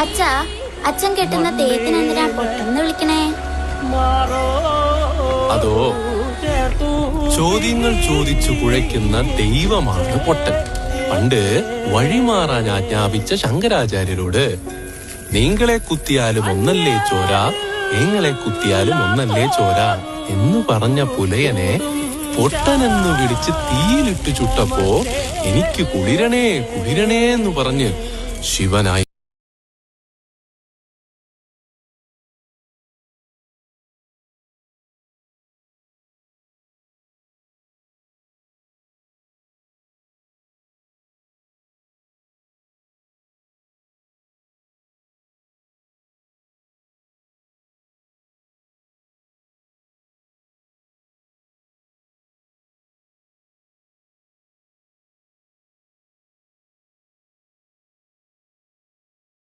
അച്ഛാ, അച്ഛൻ കെട്ടുന്ന തേത്തിനെന്തിനാ പൊട്ടെന്ന് വിളിക്കണേ? അതോ, ചോദ്യങ്ങൾ ചോദിച്ചു കുഴയ്ക്കുന്ന ദൈവമാണ് പൊട്ടൻ. പണ്ട് വഴിമാറാൻ ആജ്ഞാപിച്ച ശങ്കരാചാര്യരോട് നീങ്ങളെ കുത്തിയാലും ഒന്നല്ലേ ചോര, ഏങ്ങളെ കുത്തിയാലും ഒന്നല്ലേ ചോര എന്ന് പറഞ്ഞ പുലയനെ പൊട്ടനെന്ന് വിളിച്ച് തീയിലിട്ട് ചുട്ടപ്പോ എനിക്ക് കുളിരണേ കുളിരണേ എന്ന് പറഞ്ഞ് ശിവനായി